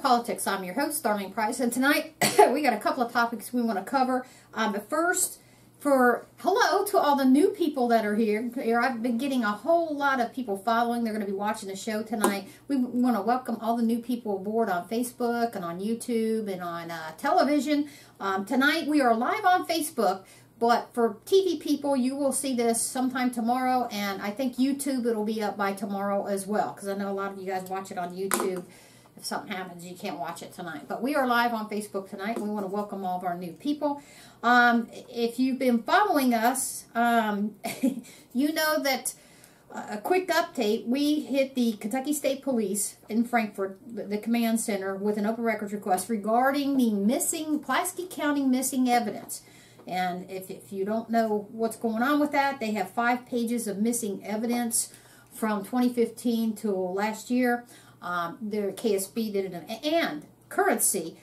Politics. I'm your host, Darlene Price, and tonight we got a couple of topics we want to cover. But first, hello to all the new people that are here. I've been getting a whole lot of people following. They're going to be watching the show tonight. We want to welcome all the new people aboard on Facebook and on YouTube and on television. Tonight we are live on Facebook. But for TV people, you will see this sometime tomorrow, and I think YouTube, it'll be up by tomorrow as well, because I know a lot of you guys watch it on YouTube. If something happens, you can't watch it tonight. But we are live on Facebook tonight. We want to welcome all of our new people. If you've been following us, you know that, a quick update, we hit the Kentucky State Police in Frankfort, the command center, with an open records request regarding the Pulaski County missing evidence. And if you don't know what's going on with that, they have 5 pages of missing evidence from 2015 to last year. Their KSB did it, and currency.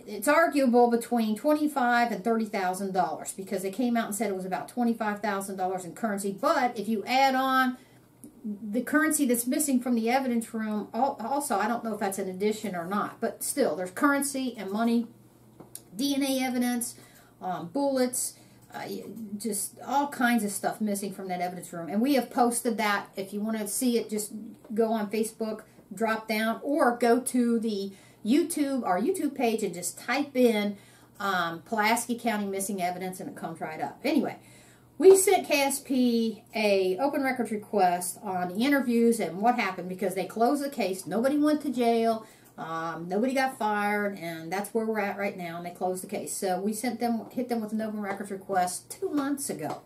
It's arguable between $25,000 and $30,000 because they came out and said it was about $25,000 in currency. But if you add on the currency that's missing from the evidence room, also, I don't know if that's an addition or not, but still, there's currency and money, DNA evidence, bullets, just all kinds of stuff missing from that evidence room. And we have posted that. If you want to see it, just go on Facebook, drop down, or go to the our YouTube page and just type in Pulaski County missing evidence and it comes right up. Anyway, we sent KSP a open records request on the interviews and what happened because they closed the case. Nobody went to jail. Nobody got fired, and that's where we're at right now, and they closed the case. So we hit them with an open records request 2 months ago.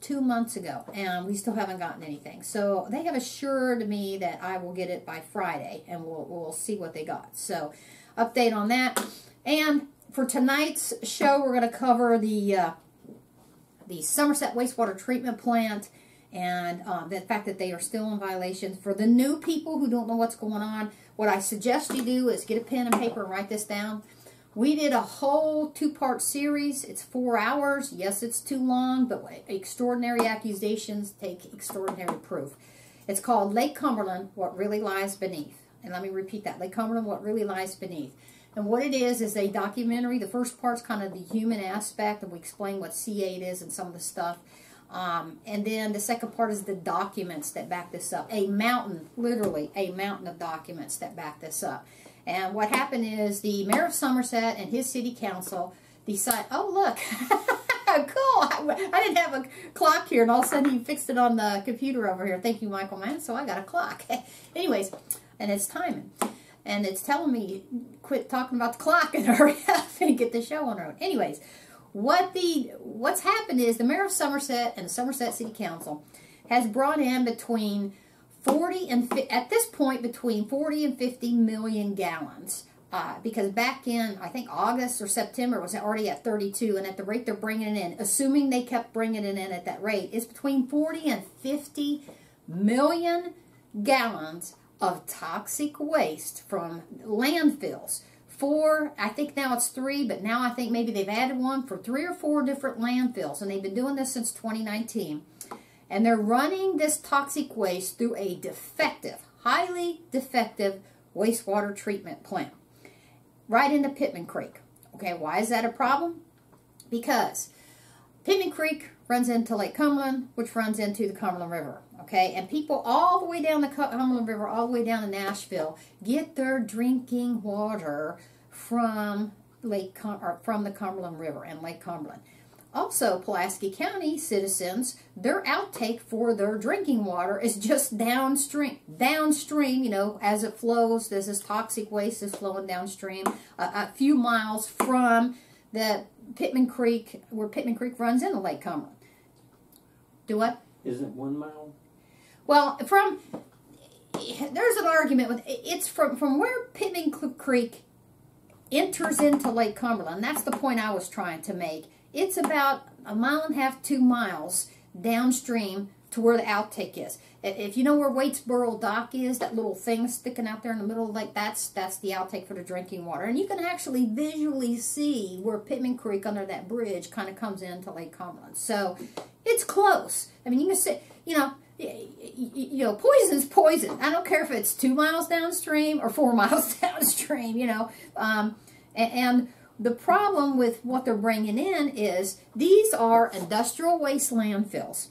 2 months ago, and we still haven't gotten anything. So they have assured me that I will get it by Friday, and we'll see what they got. So update on that. And for tonight's show, we're going to cover the Somerset wastewater treatment plant and the fact that they are still in violation. For the new people who don't know what's going on, what I suggest you do is get a pen and paper and write this down. We did a whole 2-part series. It's 4 hours. Yes, it's too long, but extraordinary accusations take extraordinary proof. It's called Lake Cumberland, What Really Lies Beneath. And let me repeat that. Lake Cumberland, What Really Lies Beneath. And what it is a documentary. The first part's kind of the human aspect, and we explain what C8 is and some of the stuff. And then the second part is the documents that back this up. A mountain, literally a mountain of documents that back this up. And what happened is the mayor of Somerset and his city council decided, oh look, cool, I didn't have a clock here, and all of a sudden he fixed it on the computer over here. Thank you, Michael, man, so I got a clock. Anyways, and it's timing. And it's telling me, quit talking about the clock and hurry up and get the show on the road. Anyways, what's happened is the mayor of Somerset and the Somerset City Council has brought in between 40 and between 40 and 50 million gallons. Because back in, I think, August or September, it was already at 32, and at the rate they're bringing it in, assuming they kept bringing it in at that rate, it's between 40 and 50 million gallons of toxic waste from landfills. I think now it's 3, but now I think maybe they've added one for 3 or 4 different landfills, and they've been doing this since 2019. And they're running this toxic waste through a highly defective wastewater treatment plant right into Pittman Creek. Okay, why is that a problem? Because Pittman Creek runs into Lake Cumberland, which runs into the Cumberland River. Okay, and people all the way down the Cumberland River, all the way down to Nashville, get their drinking water from the Cumberland River and Lake Cumberland. Also, Pulaski County citizens, their outtake for their drinking water is just downstream. Downstream, you know, as it flows, there's this toxic waste is flowing downstream a few miles from the Pittman Creek, where Pittman Creek runs into Lake Cumberland. Do what? Isn't it 1 mile? Well, there's an argument with, it's from where Pittman Creek enters into Lake Cumberland. That's the point I was trying to make. It's about 1.5 miles, 2 miles downstream to where the outtake is. If you know where Waitsboro Dock is, that little thing sticking out there in the middle of the lake, that's the outtake for the drinking water. And you can actually visually see where Pittman Creek under that bridge kind of comes into Lake Cumberland. So it's close. I mean, you can see, you know, you know, poison's poison. I don't care if it's 2 miles downstream or 4 miles downstream, you know. And the problem with what they're bringing in is these are industrial waste landfills.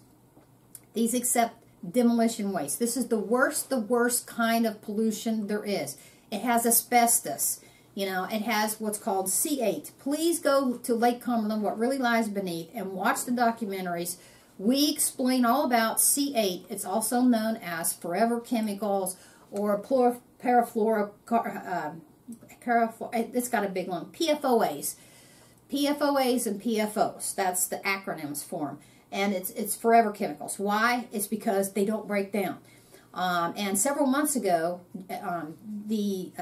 These accept demolition waste. This is the worst kind of pollution there is. It has asbestos. You know, it has what's called C8. Please go to Lake Cumberland, What Really Lies Beneath, and watch the documentaries. We explain all about C8. It's also known as forever chemicals or it's got a big one. PFOAs. PFOAs and PFOs. That's the acronyms for them. And it's forever chemicals. Why? It's because they don't break down. And several months ago, the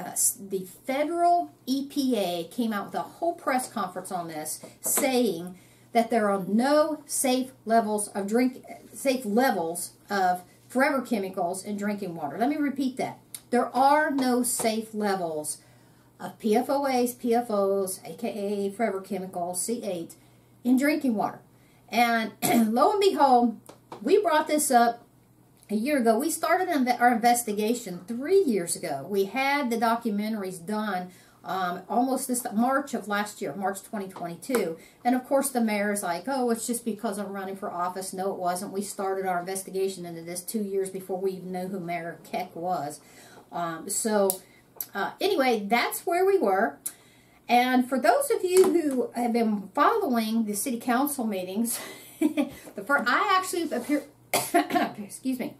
federal EPA came out with a whole press conference on this, saying that there are no safe levels of forever chemicals in drinking water. Let me repeat that. There are no safe levels of PFOAs, PFOs, aka forever chemicals, C8, in drinking water. And lo and behold, we brought this up a year ago. We started our investigation 3 years ago. We had the documentaries done almost this March of last year, March 2022. And of course the mayor's like, oh, it's just because I'm running for office. No, it wasn't. We started our investigation into this 2 years before we even knew who Mayor Keck was. Anyway, that's where we were. And for those of you who have been following the city council meetings, I actually appeared, excuse me,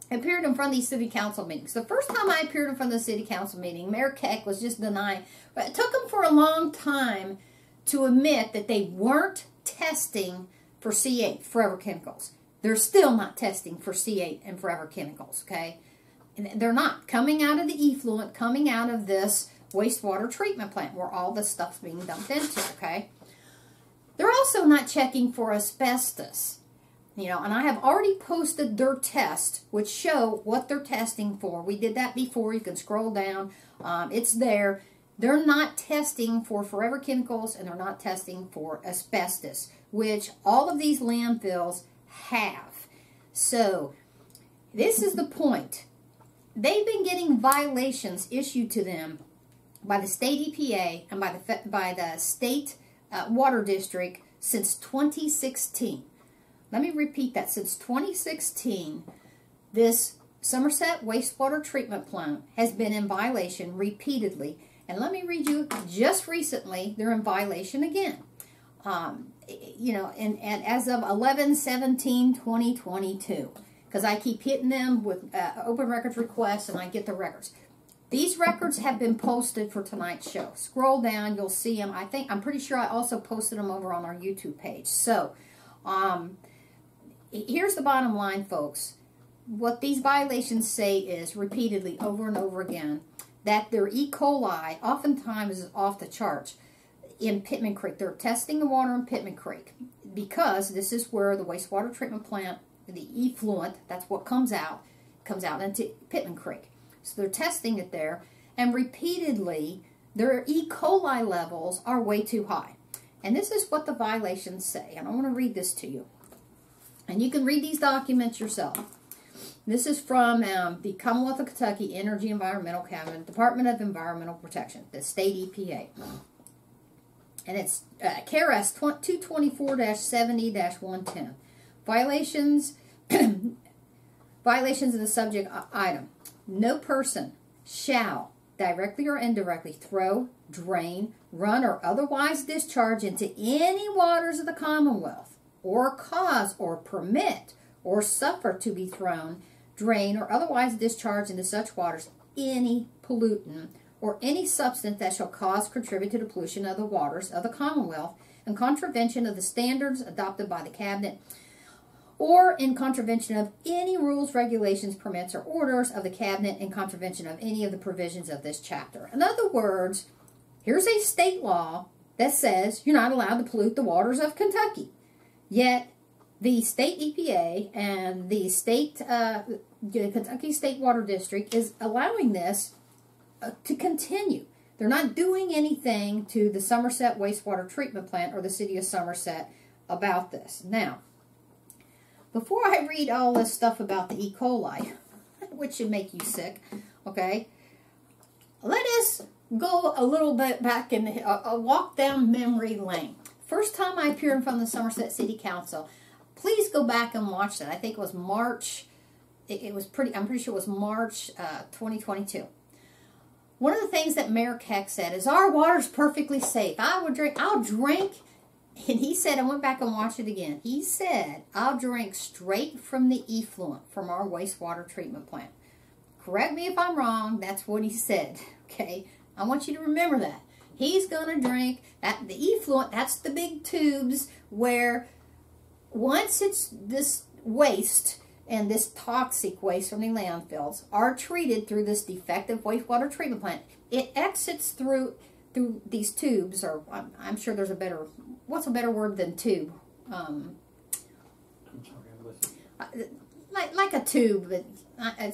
appeared in front of these city council meetings. The first time I appeared in front of the city council meeting, Mayor Keck was just denying, but it took him for a long time to admit that they weren't testing for C8, forever chemicals. They're still not testing for C8 and forever chemicals, okay? And they're not coming out of the effluent, coming out of this wastewater treatment plant where all this stuff's being dumped into, okay? They're also not checking for asbestos, you know, and I have already posted their test, which show what they're testing for. We did that before. You can scroll down. It's there. They're not testing for forever chemicals, and they're not testing for asbestos, which all of these landfills have. So, this is the point. They've been getting violations issued to them by the state EPA and by the state water district since 2016. Let me repeat that. Since 2016, this Somerset wastewater treatment plant has been in violation repeatedly. And let me read you, just recently, they're in violation again. You know, and as of 11/17/2022, because I keep hitting them with open records requests and I get the records. These records have been posted for tonight's show. Scroll down, you'll see them. I'm pretty sure I also posted them over on our YouTube page. So, here's the bottom line, folks. What these violations say is, repeatedly, over and over again, that their E. coli oftentimes is off the charts in Pittman Creek. They're testing the water in Pittman Creek because this is where the wastewater treatment plant, the effluent, that's what comes out into Pittman Creek. So they're testing it there, and repeatedly, their E. coli levels are way too high. And this is what the violations say, and I want to read this to you. And you can read these documents yourself. This is from the Commonwealth of Kentucky Energy Environmental Cabinet, Department of Environmental Protection, the state EPA. And it's KRS 224-70-110. Violations of the subject item. No person shall, directly or indirectly, throw, drain, run, or otherwise discharge into any waters of the Commonwealth, or cause, or permit, or suffer to be thrown, drain, or otherwise discharge into such waters any pollutant, or any substance that shall cause, contribute to the pollution of the waters of the Commonwealth, in contravention of the standards adopted by the Cabinet, or in contravention of any rules, regulations, permits, or orders of the Cabinet, in contravention of any of the provisions of this chapter. In other words, here's a state law that says you're not allowed to pollute the waters of Kentucky. Yet, the state EPA and the state, Kentucky State Water District is allowing this to continue. They're not doing anything to the Somerset wastewater treatment plant or the city of Somerset about this. Now, before I read all this stuff about the E. coli, which should make you sick, okay, let us go a little bit back and walk down memory lane. First time I appeared in front of the Somerset City Council, please go back and watch that. I think it was March, I'm pretty sure it was March 2022. One of the things that Mayor Keck said is, our water's perfectly safe. I'll drink, and he said, I went back and watched it again. He said, I'll drink straight from the effluent from our wastewater treatment plant. Correct me if I'm wrong, that's what he said, okay? I want you to remember that. He's going to drink the effluent, that's the big tubes where once it's this waste and this toxic waste from the landfills are treated through this defective wastewater treatment plant, it exits through these tubes, or I'm sure there's a better, what's a better word than tube? I'm sorry, like a tube, but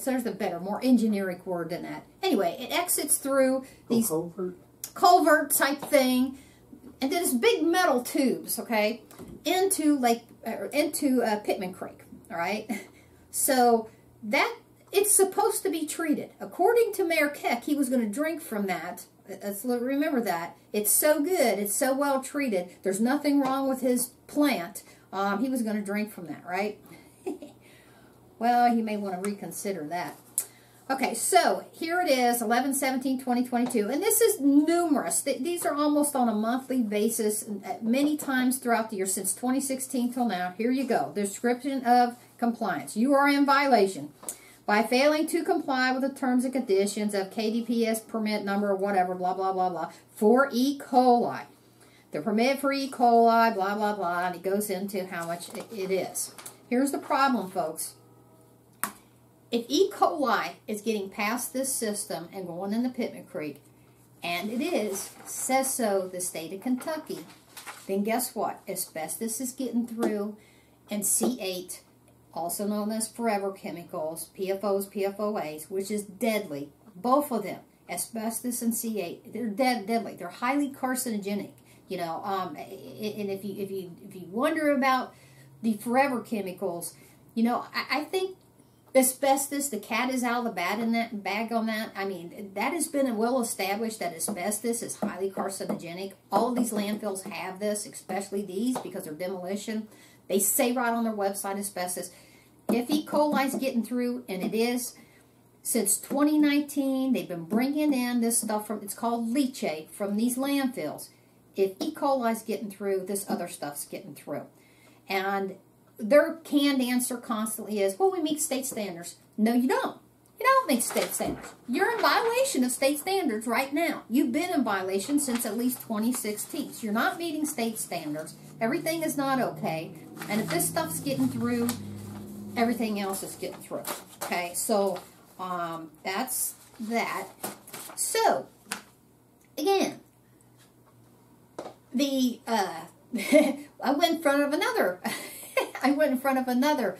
so there's a better, more engineering word than that. Anyway, it exits through these culvert type thing, and then it's big metal tubes, okay, into Pittman Creek, all right? So that, it's supposed to be treated. According to Mayor Keck, he was going to drink from that. Let's remember that. It's so good. It's so well treated. There's nothing wrong with his plant. He was going to drink from that, right? Well, you may want to reconsider that. Okay, so here it is, 11/17/2022, and this is numerous. These are almost on a monthly basis, many times throughout the year, since 2016 till now. Here you go. Description of compliance. You are in violation by failing to comply with the terms and conditions of KDPS permit number, whatever, blah, blah, blah, blah, for E. coli. The permit for E. coli, blah, blah, blah, and it goes into how much it is. Here's the problem, folks. If E. coli is getting past this system and going into Pittman Creek, and it is, says so the state of Kentucky, then guess what? Asbestos is getting through, and C8, also known as forever chemicals, PFOs, PFOAs, which is deadly. Both of them, asbestos and C8, they're deadly. They're highly carcinogenic. You know, and if you wonder about the forever chemicals, you know, I think asbestos, the cat is out of the bag on that. I mean, that has been well established that asbestos is highly carcinogenic. All of these landfills have this, especially these, because they're demolition. They say right on their website, asbestos. If E. coli is getting through, and it is, since 2019, they've been bringing in this stuff from, it's called leachate, from these landfills. If E. coli is getting through, this other stuff's getting through. And their canned answer constantly is, well, we meet state standards. No, you don't. You don't meet state standards. You're in violation of state standards right now. You've been in violation since at least 2016. So you're not meeting state standards. Everything is not okay. And if this stuff's getting through, everything else is getting through. Okay, so that's that. So, again, I went in front of another... I went in front of another,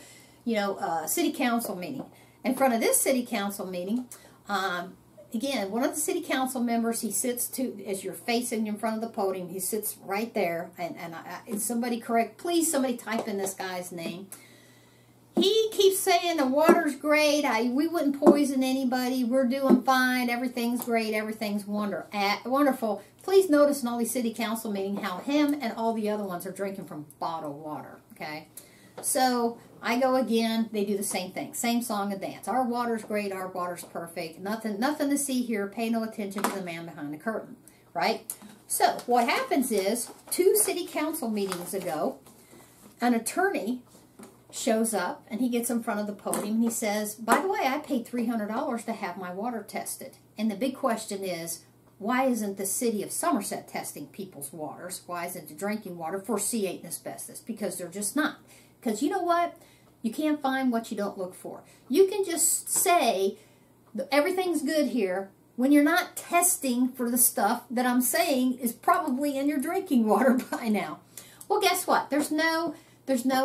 city council meeting. In front of this city council meeting, again, one of the city council members, he sits as you're facing in front of the podium, he sits right there, and somebody please somebody type in this guy's name. He keeps saying the water's great, we wouldn't poison anybody, we're doing fine, everything's great, everything's wonderful. Please notice in all these city council meetings how him and all the other ones are drinking from bottled water, okay? So, I go again, they do the same thing, same song and dance. Our water's great, our water's perfect, nothing to see here, pay no attention to the man behind the curtain, right? So, what happens is, 2 city council meetings ago, an attorney shows up and he gets in front of the podium and he says, by the way, I paid $300 to have my water tested. And the big question is, why isn't the city of Somerset testing people's waters? Why isn't the drinking water for C8 and asbestos? Because they're just not. Because you know what? You can't find what you don't look for. You can just say everything's good here when you're not testing for the stuff that I'm saying is probably in your drinking water by now. Well, guess what? There's no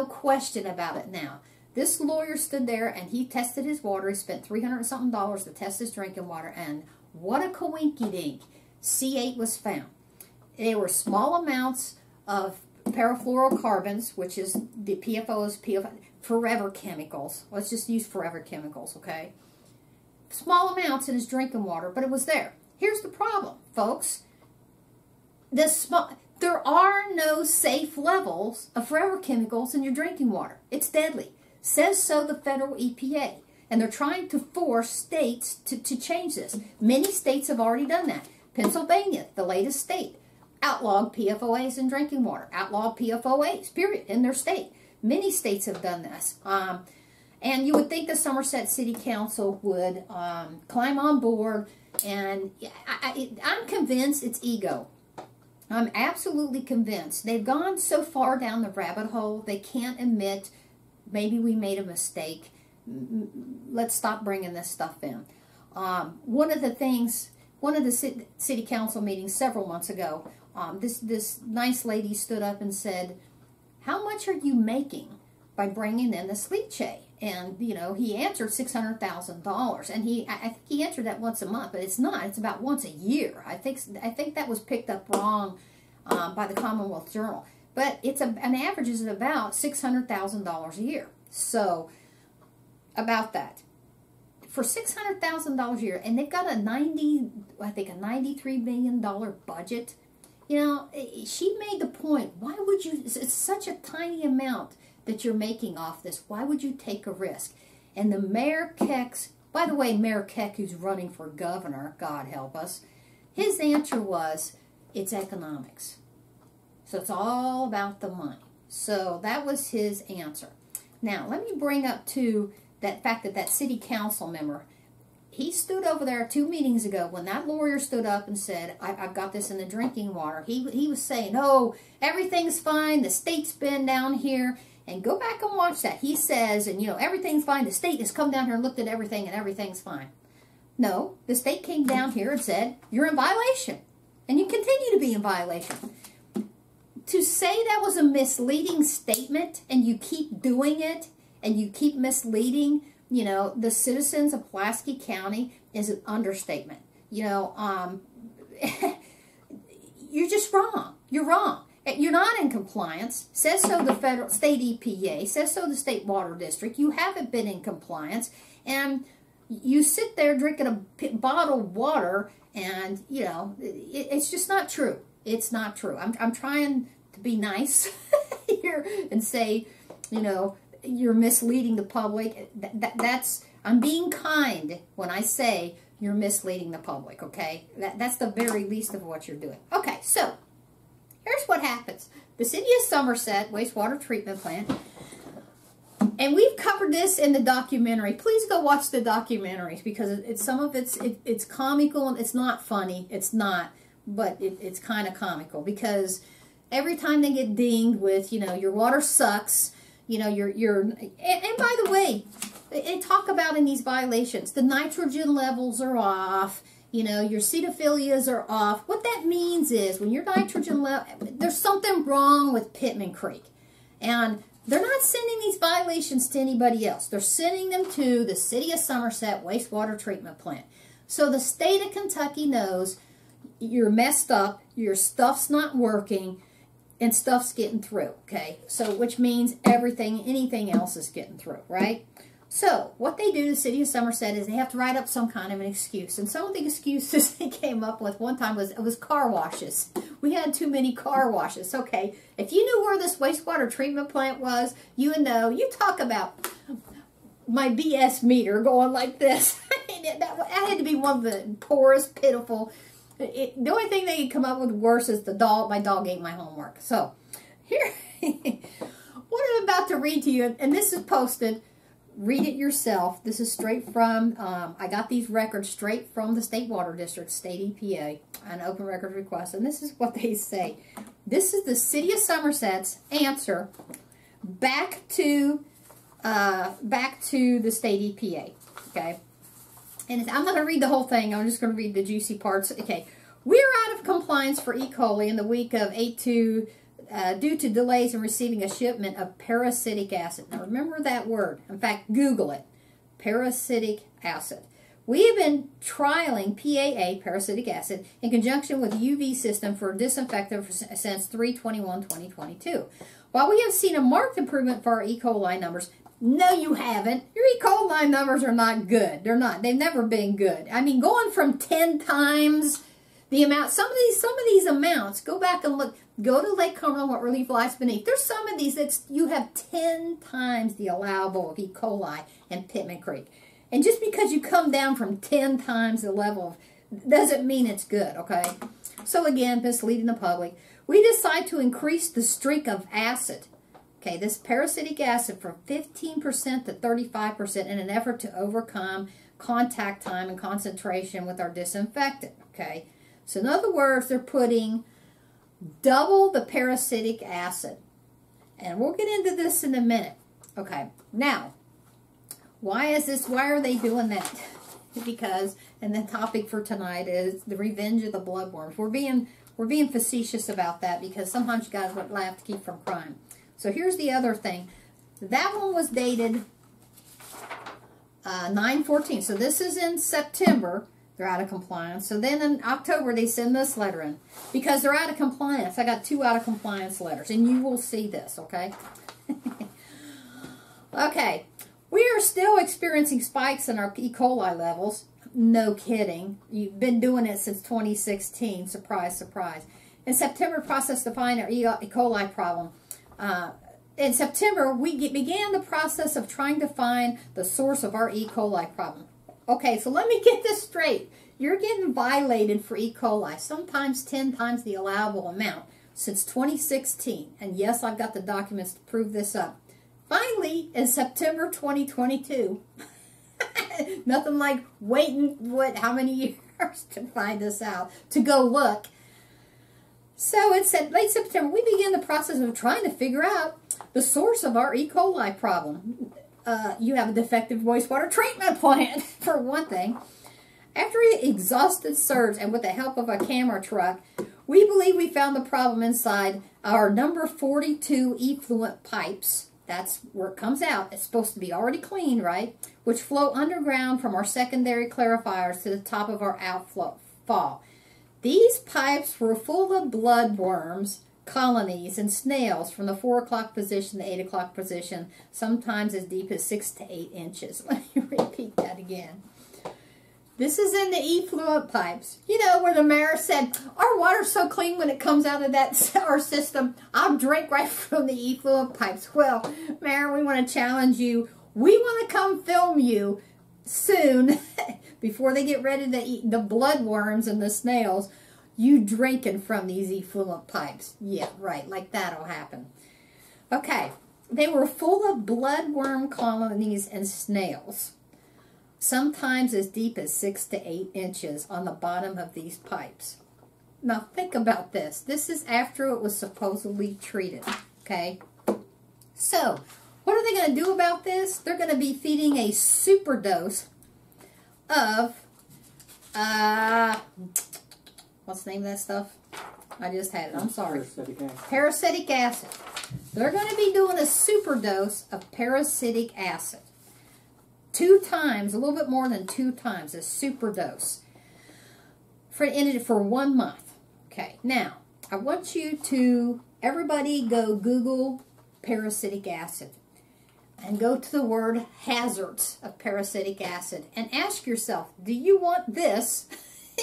question about it now. This lawyer stood there and he tested his water. He spent $300 something to test his drinking water, and what a coinky-dink. C8 was found. There were small amounts of perfluorocarbons, which is the PFOs, forever chemicals. Let's just use forever chemicals, okay? Small amounts in his drinking water, but it was there. Here's the problem, folks. There are no safe levels of forever chemicals in your drinking water. It's deadly. Says so the federal EPA. And they're trying to force states to change this. Many states have already done that. Pennsylvania, the latest state, outlawed PFOAs in drinking water. Outlawed PFOAs, period, in their state. Many states have done this. And you would think the Somerset City Council would climb on board. And I'm convinced it's ego. I'm absolutely convinced. They've gone so far down the rabbit hole, they can't admit, maybe we made a mistake. Let's stop bringing this stuff in. One of the city council meetings several months ago, this nice lady stood up and said, "How much are you making by bringing in this leachate?" And he answered $600,000, and I think he answered that once a month, but it's not. It's about once a year. I think that was picked up wrong by the Commonwealth Journal, but it's an average is about $600,000 a year. So about that. For $600,000 a year, and they've got a $93 million budget. She made the point, why would you, it's such a tiny amount that you're making off this, why would you take a risk? And the Mayor Keck's, by the way, Mayor Keck, who's running for governor, God help us, his answer was, it's economics. So it's all about the money. So that was his answer. Now, let me bring up, too, that fact that city council member, he stood over there 2 meetings ago when that lawyer stood up and said, I've got this in the drinking water. He was saying, oh, everything's fine. The state's been down here. And go back and watch that. He says, and everything's fine. The state has come down here and looked at everything and everything's fine. No, the state came down here and said, you're in violation. And you continue to be in violation. To say that was a misleading statement and you keep doing it, and you keep misleading, the citizens of Pulaski County is an understatement. You're just wrong. You're wrong. You're not in compliance. Says so the state EPA. Says so the state water district. You haven't been in compliance. And you sit there drinking a bottled water and, it's just not true. It's not true. I'm trying to be nice here and say, you're misleading the public. I'm being kind when I say you're misleading the public, okay? That's the very least of what you're doing. Okay, so here's what happens. The City of Somerset wastewater treatment plant, and we've covered this in the documentary. Please go watch the documentaries because it's comical and it's not funny. It's not, but it's kind of comical because every time they get dinged with, your water sucks, and by the way, they talk about in these violations, the nitrogen levels are off, your cetophilias are off. What that means is when your nitrogen level, there's something wrong with Pittman Creek. And they're not sending these violations to anybody else. They're sending them to the City of Somerset wastewater treatment plant. So the state of Kentucky knows you're messed up, your stuff's not working, and stuff's getting through, okay? So, which means anything else is getting through, right? So, what they do, the City of Somerset, is they have to write up some kind of an excuse. And some of the excuses they came up with one time was car washes. We had too many car washes. Okay, if you knew where this wastewater treatment plant was, you would know. You talk about my BS meter going like this. That had to be one of the poorest, pitiful. The only thing they could come up with worse is my dog ate my homework. So, here, what I'm about to read to you, and this is posted, read it yourself. This is straight from, I got these records straight from the State Water District, State EPA, an open record request, and this is what they say. This is the City of Somerset's answer back to the State EPA, okay? And I'm not going to read the whole thing. I'm just going to read the juicy parts. Okay. We're out of compliance for E. coli in the week of 8/2 due to delays in receiving a shipment of parasitic acid. Now, remember that word. In fact, Google it. Parasitic acid. We have been trialing PAA, parasitic acid, in conjunction with UV system for disinfectant since 3/21/2022. While we have seen a marked improvement for our E. coli numbers, no, you haven't. Your E. coli numbers are not good. They're not. They've never been good. I mean, going from 10 times the amount, some of these amounts, go back and look. Go to Lake Cumberland, what relief lies beneath. There's some of these that you have 10 times the allowable of E. coli in Pittman Creek. And just because you come down from 10 times the level doesn't mean it's good, okay? So again, misleading the public. We decide to increase the streak of acid, okay, this parasitic acid from 15% to 35% in an effort to overcome contact time and concentration with our disinfectant, okay? So in other words, they're putting double the parasitic acid. And we'll get into this in a minute. Okay, now, why are they doing that? Because, and the topic for tonight is the revenge of the bloodworms. We're being facetious about that because sometimes you guys would laugh to keep from crying. So here's the other thing. That one was dated 9/14. So this is in September. They're out of compliance. So then in October, they send this letter in. Because they're out of compliance. I got 2 out of compliance letters. And you will see this, okay? Okay. We are still experiencing spikes in our E. coli levels. No kidding. You've been doing it since 2016. Surprise, surprise. In September, process to find our E. coli problem. In September, we began the process of trying to find the source of our E. coli problem. Okay, so let me get this straight. You're getting violated for E. coli, sometimes 10 times the allowable amount, since 2016. And yes, I've got the documents to prove this up. Finally, in September 2022, nothing like waiting, how many years to find this out, to go look. So it said late September, we began the process of trying to figure out the source of our E. coli problem. You have a defective wastewater treatment plant, for one thing. After an exhaustive search and with the help of a camera truck, we believe we found the problem inside our number 42 effluent pipes. That's where it comes out. It's supposed to be already clean, right? Which flow underground from our secondary clarifiers to the top of our outflow fall. These pipes were full of bloodworms, colonies, and snails from the 4 o'clock position to 8 o'clock position, sometimes as deep as 6 to 8 inches. Let me repeat that again. This is in the effluent pipes. You know, where the mayor said, our water's so clean when it comes out of our system, I'll drink right from the effluent pipes. Well, Mayor, we want to challenge you. We want to come film you soon, before they get ready to eat the bloodworms and the snails, you drinking from these effluent pipes. Yeah, right, like that'll happen. Okay, they were full of bloodworm colonies and snails, sometimes as deep as 6 to 8 inches on the bottom of these pipes. Now think about this. This is after it was supposedly treated, okay? So, what are they going to do about this? They're going to be feeding a super dose of, what's the name of that stuff? I just had it. I'm sorry. Parasitic acid. Parasitic acid. They're going to be doing a super dose of parasitic acid. 2 times, a little bit more than 2 times, a super dose for 1 month. Okay, now, I want you to, everybody go Google parasitic acid and go to the word hazards of parasitic acid and ask yourself, do you want this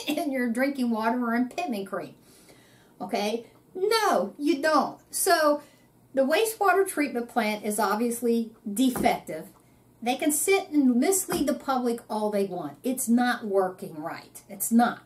in your drinking water or in Pittman Creek? Okay, no, you don't. So the wastewater treatment plant is obviously defective. They can sit and mislead the public all they want. It's not working right. It's not.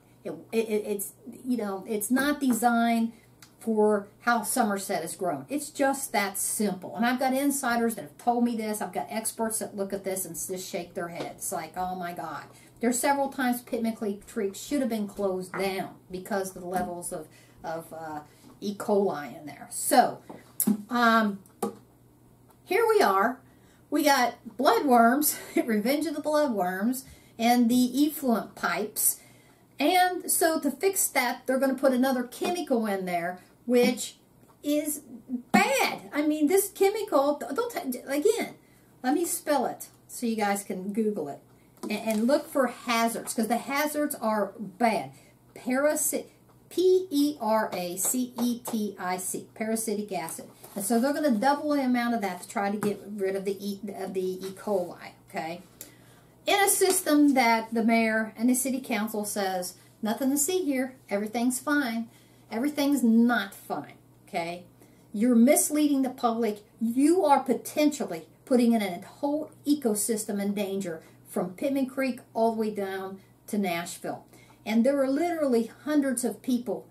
It's, you know, it's not designed for how Somerset is grown. It's just that simple. And I've got insiders that have told me this. I've got experts that look at this and just shake their heads. Like, oh my God. There's several times Pittman Creek should have been closed down because of the levels of E. coli in there. So, here we are. We got bloodworms, revenge of the bloodworms, and the effluent pipes. And so to fix that, they're going to put another chemical in there, which is bad. I mean, this chemical, again, let me spell it so you guys can Google it. and look for hazards, because the hazards are bad. P-E-R-A-C-E-T-I-C, parasitic acid. And so they're going to double the amount of that to try to get rid of the E. coli, okay? In a system that the mayor and the city council says, nothing to see here, everything's fine. Everything's not fine, okay? You're misleading the public. You are potentially putting in a whole ecosystem in danger from Pittman Creek all the way down to Nashville. And there are literally hundreds of people,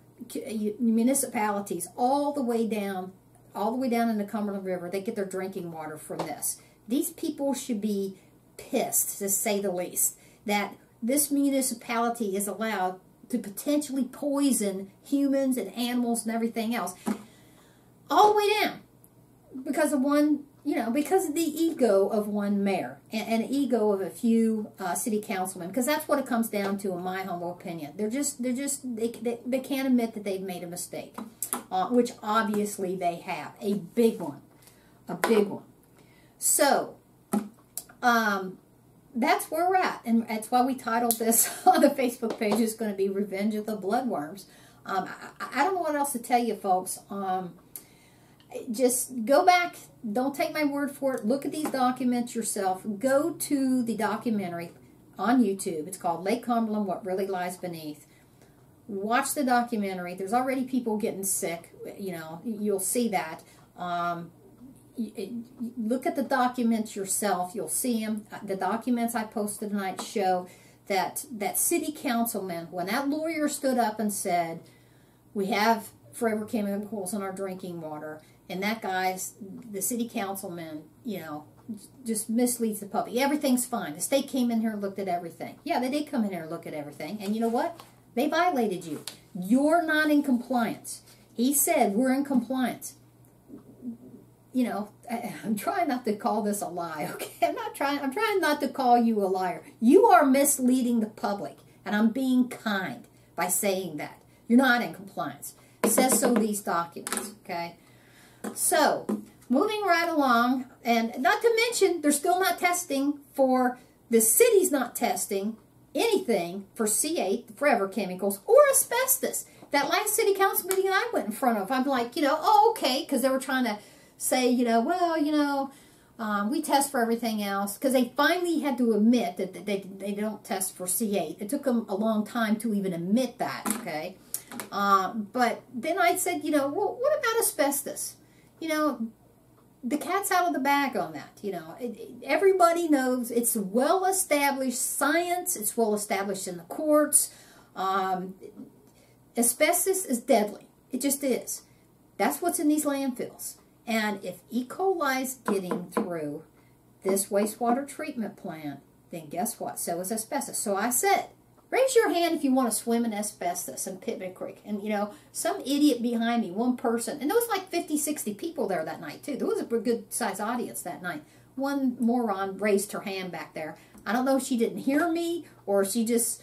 municipalities, all the way down in the Cumberland River. They get their drinking water from this. These people should be pissed, to say the least, that this municipality is allowed to potentially poison humans and animals and everything else, all the way down, because of one, because of the ego of one mayor and the ego of a few city councilmen, because that's what it comes down to, in my humble opinion. They can't admit that they've made a mistake, which obviously they have, a big one. So, that's where we're at, and that's why we titled this on the Facebook page is going to be Revenge of the Bloodworms. I don't know what else to tell you, folks. Just go back. Don't take my word for it. Look at these documents yourself. Go to the documentary on YouTube. It's called Lake Cumberland, What Really Lies Beneath. Watch the documentary. There's already people getting sick. You'll see that. Look at the documents yourself. You'll see them. The documents I posted tonight show that city councilman, when that lawyer stood up and said, we have forever chemicals in our drinking water, and that guy's, the city councilman, just misleads the public. Everything's fine. The state came in here and looked at everything. Yeah, they did come in here and look at everything. And you know what? They violated you. You're not in compliance. He said, we're in compliance. I'm trying not to call this a lie, okay? I'm trying not to call you a liar. You are misleading the public, and I'm being kind by saying that. You're not in compliance. It says so, these documents, okay? So, moving right along, and not to mention, they're still not testing for, the city's not testing anything for C8, the forever chemicals, or asbestos. That last city council meeting I went in front of, I'm like, oh, okay, because they were trying to say, we test for everything else, because they finally had to admit that they don't test for C8. It took them a long time to even admit that, okay? But then I said, well, what about asbestos? The cat's out of the bag on that. Everybody knows it's well-established science. It's well-established in the courts. Asbestos is deadly. It just is. That's what's in these landfills. And if E. coli is getting through this wastewater treatment plant, then guess what? So is asbestos. So I said, raise your hand if you want to swim in asbestos in Pittman Creek. And, some idiot behind me, one person, and there was like 50, 60 people there that night, too. There was a good-sized audience that night. One moron raised her hand back there. I don't know if she didn't hear me, or she just,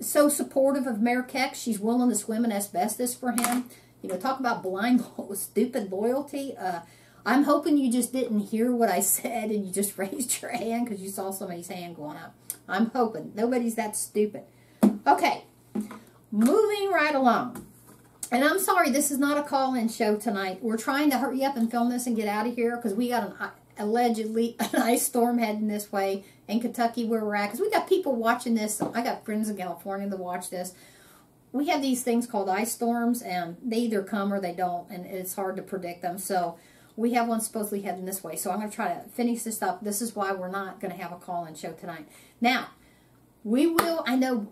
so supportive of Mayor Keck, she's willing to swim in asbestos for him. Talk about blind, stupid loyalty. I'm hoping you just didn't hear what I said and you just raised your hand because you saw somebody's hand going up. I'm hoping. Nobody's that stupid. Okay, moving right along. And I'm sorry, this is not a call-in show tonight. We're trying to hurry up and film this and get out of here because we got allegedly an ice storm heading this way in Kentucky where we're at. Because we got people watching this. I got friends in California that watch this. We have these things called ice storms, and they either come or they don't, and it's hard to predict them. So we have one supposedly heading this way. So I'm going to try to finish this up. This is why we're not going to have a call-in show tonight. Now, we will, I know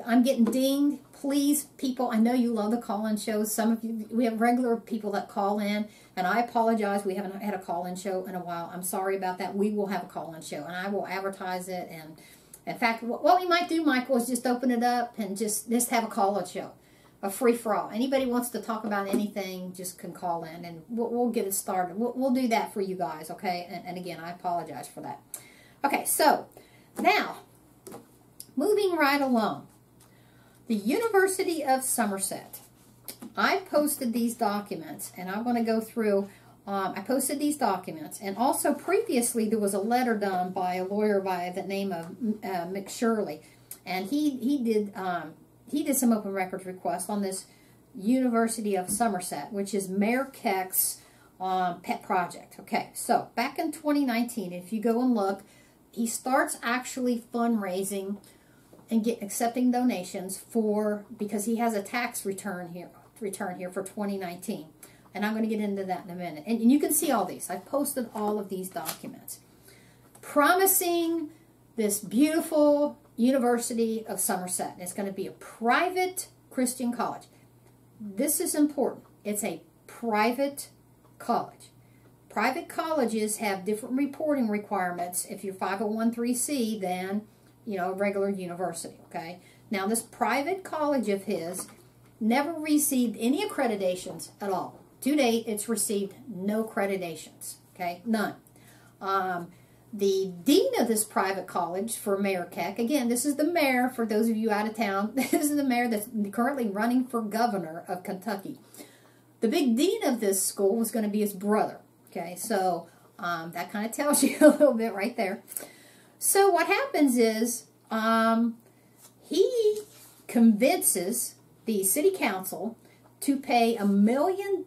I'm getting dinged. Please, people, I know you love the call-in shows. Some of you, we have regular people that call in, and I apologize. We haven't had a call-in show in a while. I'm sorry about that. We will have a call-in show, and I will advertise it. And in fact, what we might do, Michael, is just open it up and just have a call-in show, a free-for-all. Anybody wants to talk about anything, just can call in, and we'll get it started. We'll do that for you guys, okay? And again, I apologize for that. Okay, so now, moving right along. The University of Somerset. I posted these documents, and I'm going to go through I posted these documents, and also previously there was a letter done by a lawyer by the name of McShirley, and he did some open records requests on this University of Somerset, which is Mayor Keck's pet project. Okay, so back in 2019, if you go and look, he starts actually fundraising and accepting donations because he has a tax return here for 2019. And I'm going to get into that in a minute. And you can see all these. I've posted all of these documents. Promising this beautiful University of Somerset. It's going to be a private Christian college. This is important. It's a private college. Private colleges have different reporting requirements if you're 501(c) than, a regular university, okay? Now, this private college of his never received any accreditations at all. To date, it's received no accreditations, okay? None. The dean of this private college for Mayor Keck, again, this is the mayor, for those of you out of town, this is the mayor that's currently running for governor of Kentucky. The big dean of this school was going to be his brother, okay? So that kind of tells you a little bit right there. So what happens is he convinces the city council to pay $1 million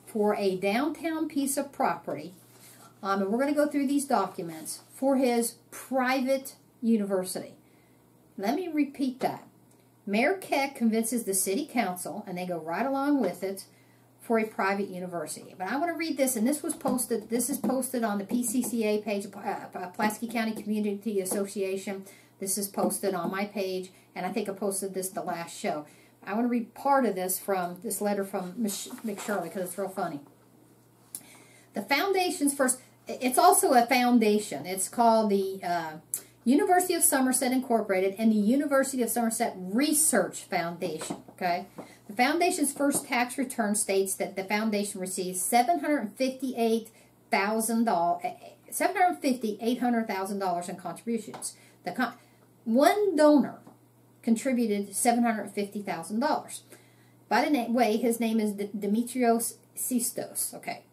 for a downtown piece of property. And we're going to go through these documents for his private university. Let me repeat that. Mayor Keck convinces the city council, and they go right along with it, for a private university. But I want to read this, and this is posted on the PCCA page, Pulaski County Community Association. This is posted on my page, and I think I posted this the last show. I want to read part of this from this letter from McShirley because it's real funny. The foundation's first, it's also a foundation. It's called the University of Somerset Incorporated and the University of Somerset Research Foundation, okay? The foundation's first tax return states that the foundation receives $800,000 in contributions. One donor contributed $750,000. By the way, his name is Demetrios Sistos. Okay,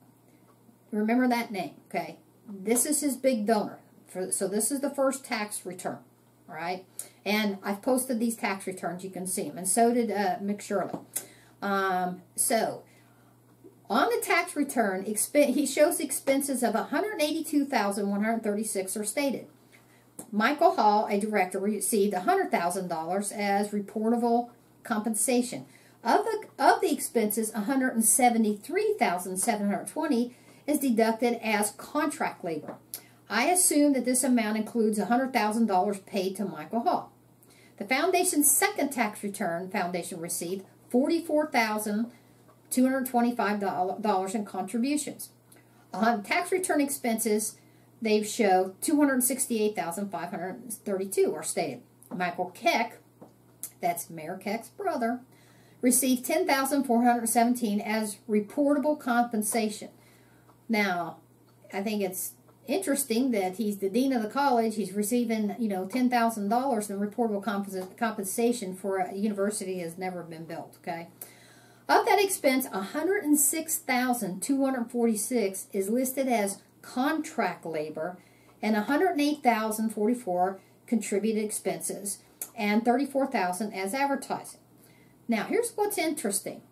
remember that name. Okay, this is his big donor. So this is the first tax return. All right, and I've posted these tax returns. You can see them, and so did McShirley. So on the tax return, he shows expenses of $182,136 are stated. Michael Hall, a director, received $100,000 as reportable compensation. Of the expenses, $173,720 is deducted as contract labor. I assume that this amount includes $100,000 paid to Michael Hall. The foundation's second tax return foundation received $44,225 in contributions. On tax return expenses, they show $268,532 are stated. Michael Keck, that's Mayor Keck's brother, received $10,417 as reportable compensation. Now, I think it's interesting that he's the dean of the college. He's receiving, $10,000 in reportable compensation for a university that has never been built, okay? Of that expense, $106,246 is listed as contract labor, and $108,044 contributed expenses, and $34,000 as advertising. Now, here's what's interesting.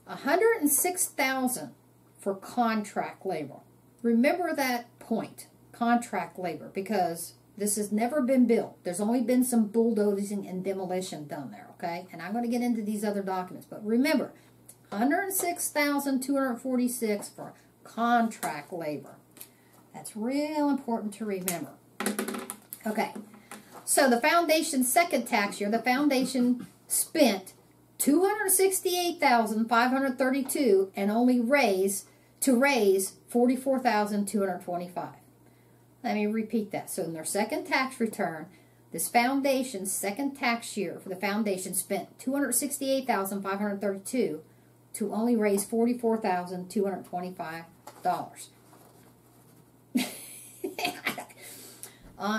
$106,000 for contract labor. Remember that point, contract labor, because this has never been built. There's only been some bulldozing and demolition done there, okay? And I'm going to get into these other documents. But remember, $106,246 for contract labor. That's real important to remember. Okay, so the foundation's second tax year, the foundation spent $268,532 and only raise $44,225. Let me repeat that. So in their second tax return, this foundation's second tax year for the foundation spent $268,532 to only raise $44,225.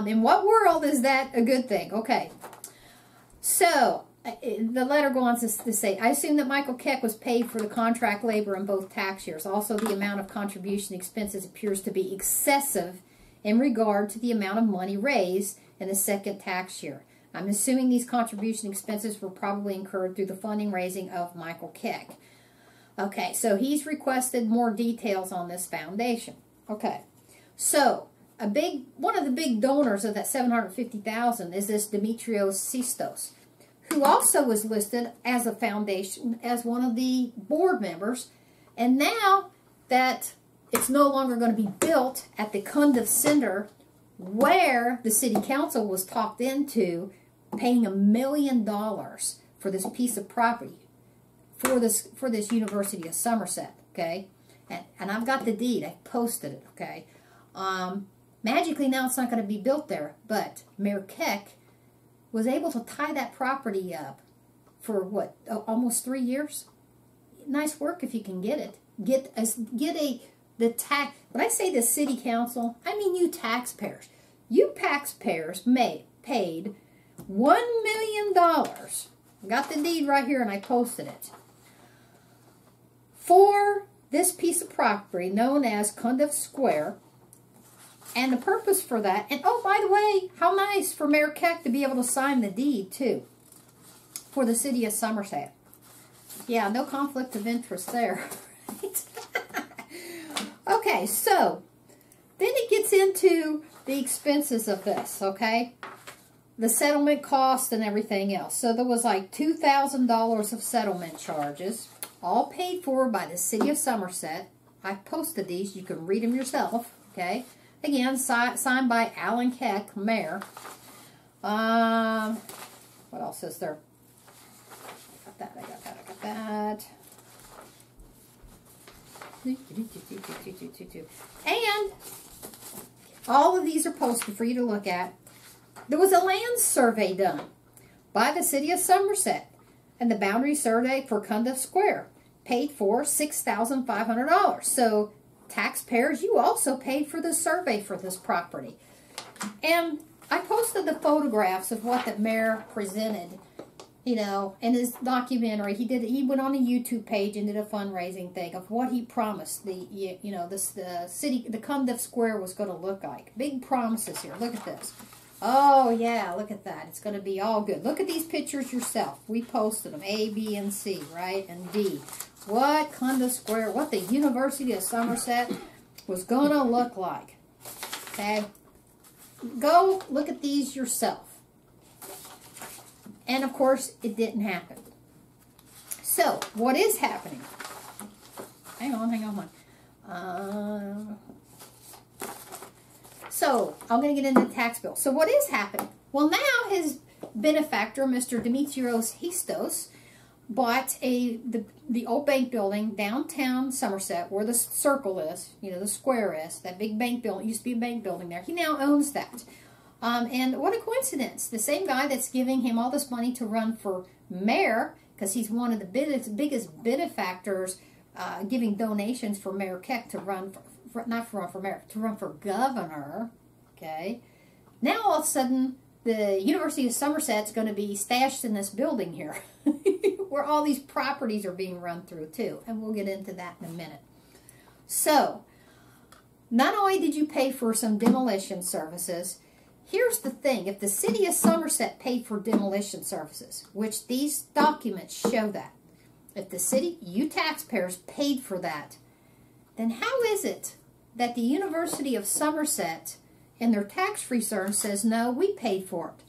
In what world is that a good thing? Okay, so the letter goes on to say, I assume that Michael Keck was paid for the contract labor in both tax years. Also, the amount of contribution expenses appears to be excessive in regard to the amount of money raised in the second tax year. I'm assuming these contribution expenses were probably incurred through the funding raising of Michael Keck. Okay, so he's requested more details on this foundation. Okay, so one of the big donors of that $750,000 is this Demetrios Sistos, who also was listed as a foundation, as one of the board members. And now that it's no longer going to be built at the Cunduff Center, where the city council was talked into paying $1 million for this piece of property for this University of Somerset. Okay, and I've got the deed. I posted it. Okay, magically now it's not going to be built there, but Mayor Keck was able to tie that property up for what, almost 3 years. Nice work if you can get it. When I say the city council, I mean you taxpayers. You taxpayers paid $1 million. I got the deed right here and I posted it, for this piece of property known as Cunduff Square. And the purpose for that, and oh, by the way, how nice for Mayor Keck to be able to sign the deed, too, for the city of Somerset. Yeah, no conflict of interest there. Okay, so, then it gets into the expenses of this, okay? The settlement cost and everything else. So there was like $2,000 of settlement charges, all paid for by the city of Somerset. I posted these. You can read them yourself, okay? Again, signed by Alan Keck, mayor. What else is there? I got that. And all of these are posted for you to look at. There was a land survey done by the city of Somerset, and the boundary survey for Cunduff Square paid for $6,500. So taxpayers, you also paid for the survey for this property. And I posted the photographs of what the mayor presented, you know, in his documentary. He went on a YouTube page and did a fundraising thing of what he promised the Cunduff Square was going to look like. Big promises here. Look at this. Oh yeah, look at that. It's going to be all good. Look at these pictures yourself. We posted them, A, B, and C, right? And D. What Cunduff Square, what the University of Somerset was going to look like. Okay? Go look at these yourself. And of course, it didn't happen. So, what is happening? Hang on. So, I'm going to get into the tax bill. So, what is happening? Well, now his benefactor, Mr. Demetrios Histos, bought the old bank building downtown Somerset, where the circle is, you know, the square is, that big bank building. It used to be a bank building there. He now owns that. And what a coincidence. The same guy that's giving him all this money to run for mayor, because he's one of the biggest benefactors, giving donations for Mayor Keck to run to run for governor. Okay. Now all of a sudden, the University of Somerset's going to be stashed in this building here, where all these properties are being run through too. And we'll get into that in a minute. So, not only did you pay for some demolition services, here's the thing. If the city of Somerset paid for demolition services, which these documents show that, if the city, you taxpayers, paid for that, then how is it that the University of Somerset in their tax return says, no, we paid for it,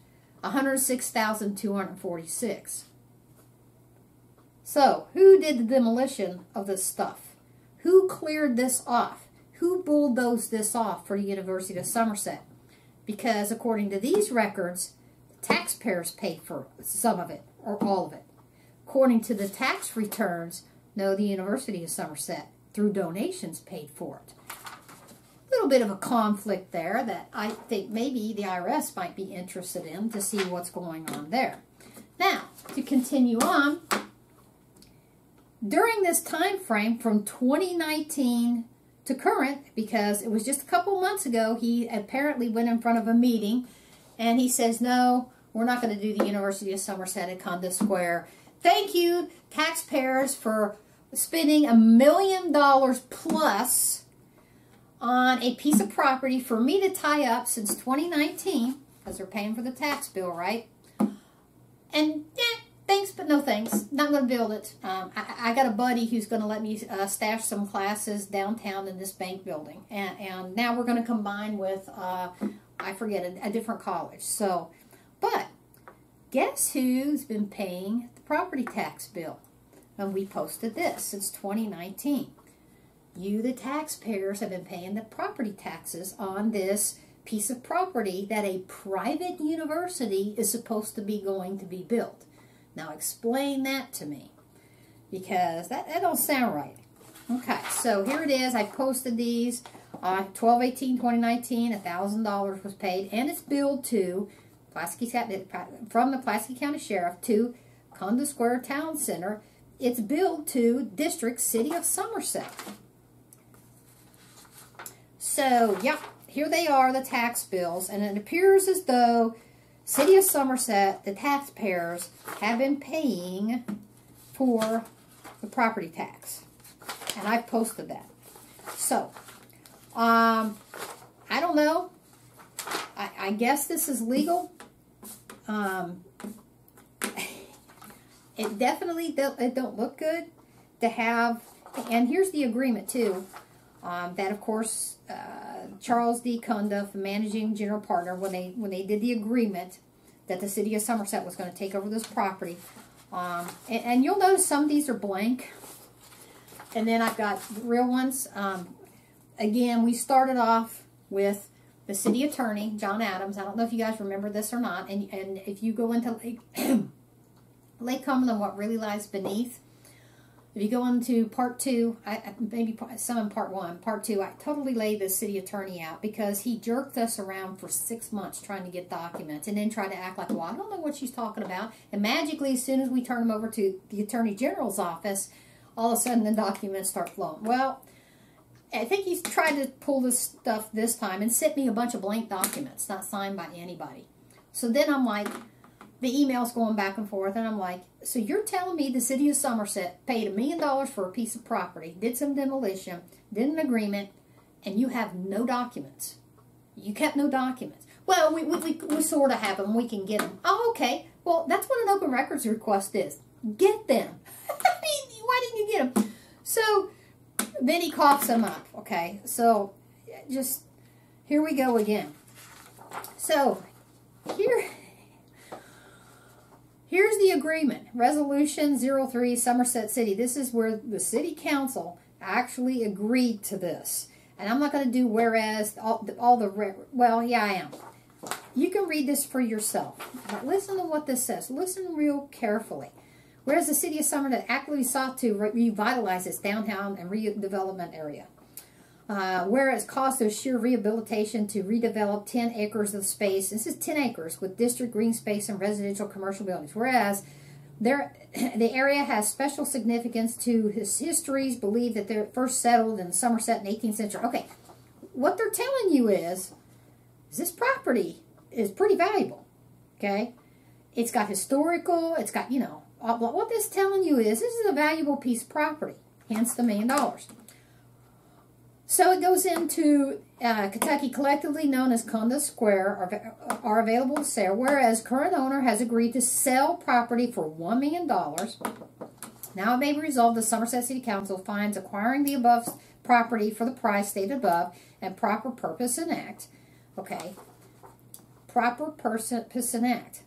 $106,246. So, who did the demolition of this stuff? Who cleared this off? Who bulldozed this off for the University of Somerset? Because according to these records, the taxpayers paid for some of it, or all of it. According to the tax returns, no, the University of Somerset, through donations, paid for it. A little bit of a conflict there that I think maybe the IRS might be interested in to see what's going on there. Now, to continue on, during this time frame from 2019 to current, because it was just a couple months ago, he apparently went in front of a meeting and he says, no, We're not going to do the University of Somerset at Cunduff Square. Thank you, taxpayers, for spending $1 million plus on a piece of property for me to tie up since 2019, because they're paying for the tax bill, right? And thanks, but no thanks. Not going to build it. I got a buddy who's going to let me stash some classes downtown in this bank building. And now we're going to combine with, I forget, a different college. So, but guess who's been paying the property tax bill? And we posted this since 2019. You, the taxpayers, have been paying the property taxes on this piece of property that a private university is supposed to be going to be built. Now explain that to me, because that don't sound right. Okay, so here it is. I posted these on 12/18/2019. $1,000 was paid, and it's billed to from the Pulaski County Sheriff to Cunduff Square Town Center. It's billed to District City of Somerset. So, yeah, here they are, the tax bills, and it appears as though City of Somerset, the taxpayers, have been paying for the property tax. And I've posted that. So, I don't know. I guess this is legal. It definitely don't look good to have, and here's the agreement too, that of course Charles D. Cunduff, managing general partner, when they did the agreement that the City of Somerset was going to take over this property, and you'll notice some of these are blank, and then I've got real ones. Again, we started off with the city attorney, John Adams. I don't know if you guys remember this or not, and if you go into Lake Cumberland, what really lies beneath. If you go into part 2, maybe some in part 1, part 2, I totally laid the city attorney out because he jerked us around for 6 months trying to get documents and then tried to act like, well, I don't know what she's talking about. And magically, as soon as we turn them over to the Attorney General's office, all of a sudden the documents start flowing. Well, I think he's tried to pull this stuff this time and sent me a bunch of blank documents, not signed by anybody. So then I'm like, the email's going back and forth, and I'm like, so you're telling me the City of Somerset paid $1 million for a piece of property, did some demolition, did an agreement, and you have no documents? You kept no documents. Well, we sort of have them. We can get them. Oh, okay. Well, that's what an open records request is. Get them. I mean, why didn't you get them? So then he coughs them up. Okay, so just here we go again. So here's the agreement. Resolution 03, Somerset City. This is where the city council actually agreed to this. And I'm not going to do whereas, well, yeah, I am. You can read this for yourself. But listen to what this says. Listen real carefully. Whereas the City of Somerset actively sought to revitalize its downtown and redevelopment area. Whereas cost of sheer rehabilitation to redevelop 10 acres of space. This is 10 acres with district green space and residential commercial buildings. Whereas the area has special significance to his histories, believe that they're first settled in Somerset in the 18th century. Okay, what they're telling you is this property is pretty valuable, okay? It's got historical, it's got, you know, what this is telling you is this is a valuable piece of property, hence the $1 million. So it goes into Kentucky, collectively known as Cunduff Square, are available to sale, whereas current owner has agreed to sell property for $1 million. Now it may be resolved the Somerset City Council finds acquiring the above property for the price stated above and proper purpose and act. Okay, proper purpose and act.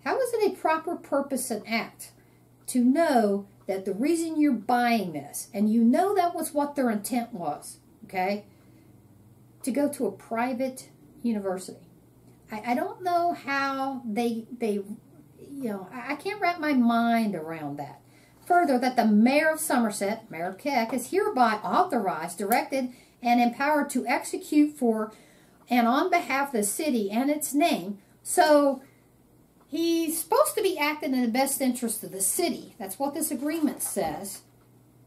How is it a proper purpose and act? To know that the reason you're buying this, and you know that was what their intent was, okay, to go to a private university. I don't know how they you know, I can't wrap my mind around that. Further, that the Mayor of Somerset, Mayor Keck, is hereby authorized, directed, and empowered to execute for and on behalf of the city and its name. So he's supposed to be acting in the best interest of the city. That's what this agreement says.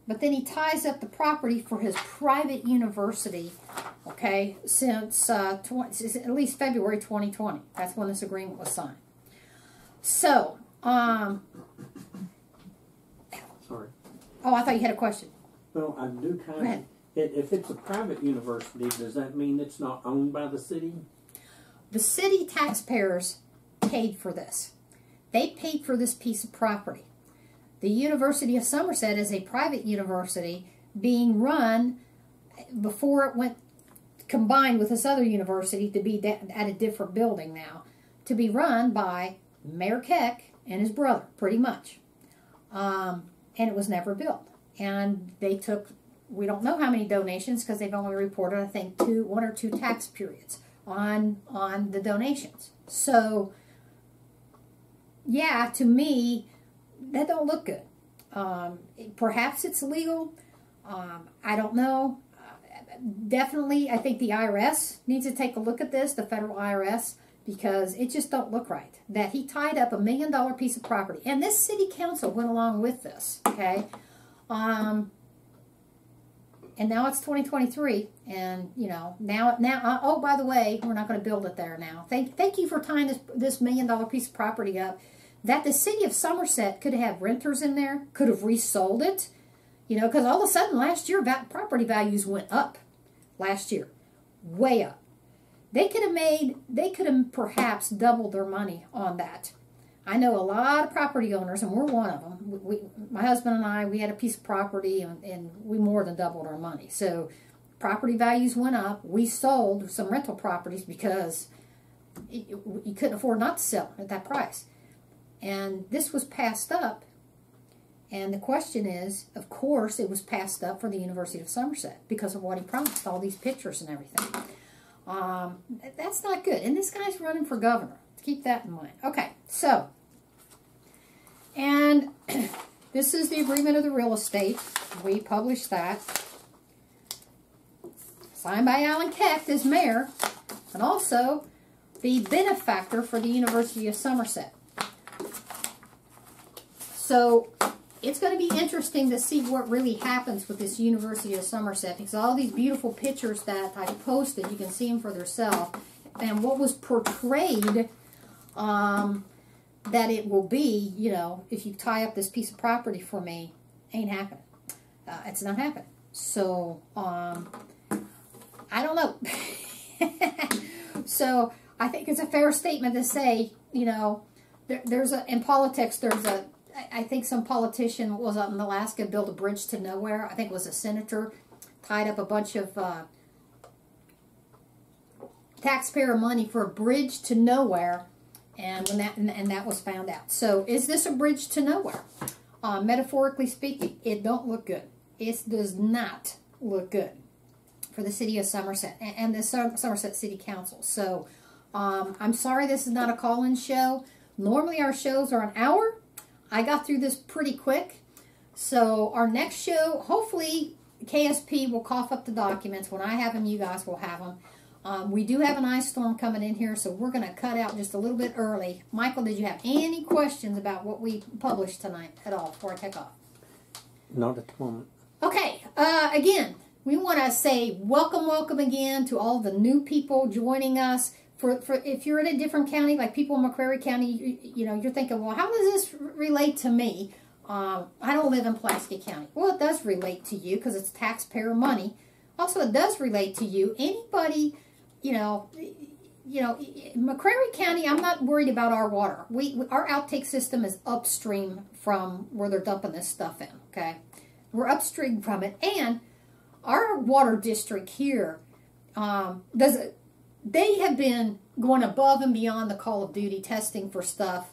But then he ties up the property for his private university, okay, since at least February 2020. That's when this agreement was signed. So, Sorry. oh, I thought you had a question. Well, I do Go kind ahead. of. If it's a private university, does that mean it's not owned by the city? The city taxpayers paid for this. They paid for this piece of property. The University of Somerset is a private university being run before it went combined with this other university to be at a different building now, to be run by Mayor Keck and his brother, pretty much. And it was never built. And they took, we don't know how many donations because they've only reported, I think, one or two tax periods on the donations. So, yeah, to me, that don't look good. Perhaps it's legal. I don't know. Definitely, I think the IRS needs to take a look at this, the federal IRS, because it just don't look right. That he tied up $1 million piece of property. And this city council went along with this, okay? And now it's 2023, and, you know, now, oh, by the way, we're not going to build it there now. Thank you for tying this $1 million piece of property up. That the city of Somerset could have renters in there, could have resold it, you know, because all of a sudden last year property values went up last year, way up. They could have perhaps doubled their money on that. I know a lot of property owners, and we're one of them. My husband and I, we had a piece of property, and we more than doubled our money. So property values went up. We sold some rental properties because you couldn't afford not to sell at that price. And this was passed up. And the question is, of course, it was passed up for the University of Somerset because of what he promised, all these pictures and everything. That's not good. And this guy's running for governor. Keep that in mind. Okay, so, and this is the agreement of the real estate. We published that. Signed by Alan Keck as mayor, and also the benefactor for the University of Somerset. So, it's going to be interesting to see what really happens with this University of Somerset, because all these beautiful pictures that I posted, you can see them for yourself, and what was portrayed that it will be, you know, if you tie up this piece of property for me, ain't happening. It's not happening. So, I don't know. So, I think it's a fair statement to say, you know, in politics, I think some politician was up in Alaska, built a bridge to nowhere. I think it was a senator, tied up a bunch of taxpayer money for a bridge to nowhere, and that was found out. So, is this a bridge to nowhere? Metaphorically speaking, it don't look good. It does not look good for the city of Somerset and the Somerset City Council. So, I'm sorry this is not a call-in show. Normally our shows are an hour. I got through this pretty quick. So our next show, hopefully KSP will cough up the documents. When I have them, you guys will have them. We do have an ice storm coming in here, so we're going to cut out just a little bit early. Michael, did you have any questions about what we published tonight at all before I take off? Not at the moment. Okay, again, we want to say welcome again to all the new people joining us. For if you're in a different county, like people in McCrary County, you know, you're thinking, well, how does this relate to me? I don't live in Pulaski County. Well, it does relate to you because it's taxpayer money. Also, it does relate to you. Anybody, you know, McCrary County, I'm not worried about our water. Our outtake system is upstream from where they're dumping this stuff in, okay? We're upstream from it. And our water district here they have been going above and beyond the call of duty testing for stuff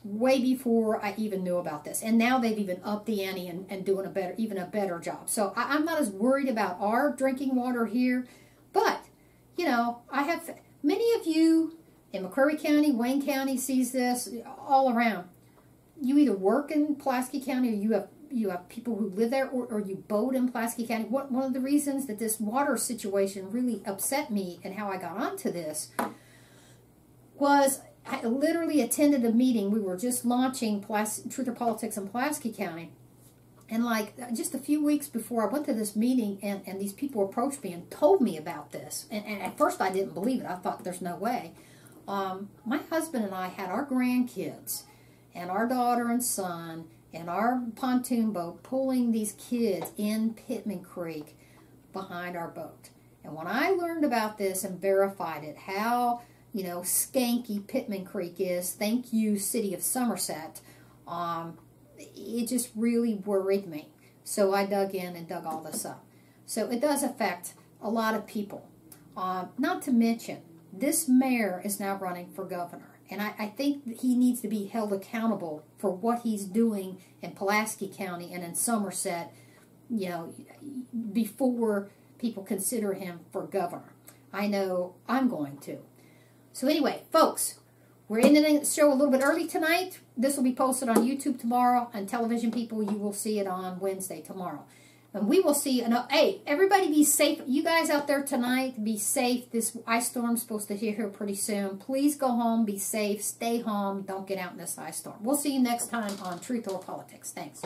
way before I even knew about this. And now they've even upped the ante and doing even a better job. So I'm not as worried about our drinking water here. But, you know, I have many of you in McCrary County, Wayne County sees this all around. You either work in Pulaski County or you have people who live there or you boat in Pulaski County. One of the reasons that this water situation really upset me and how I got onto this was I literally attended a meeting. We were just launching Truth or Politics in Pulaski County. And like just a few weeks before I went to this meeting and these people approached me and told me about this. And at first I didn't believe it. I thought there's no way. My husband and I had our grandkids and our daughter and son and our pontoon boat pulling these kids in Pittman Creek behind our boat. And when I learned about this and verified it, how, you know, skanky Pittman Creek is, thank you, City of Somerset, it just really worried me. So I dug in and dug all this up. So it does affect a lot of people. Not to mention, this mayor is now running for governor. And I think that he needs to be held accountable for what he's doing in Pulaski County and in Somerset, you know, before people consider him for governor. I know I'm going to. So anyway, folks, we're ending the show a little bit early tonight. This will be posted on YouTube tomorrow, and television people, you will see it on Wednesday tomorrow. And we will see, hey, everybody be safe. You guys out there tonight, be safe. This ice storm's supposed to hit here pretty soon. Please go home, be safe, stay home, don't get out in this ice storm. We'll see you next time on Truth or Politics. Thanks.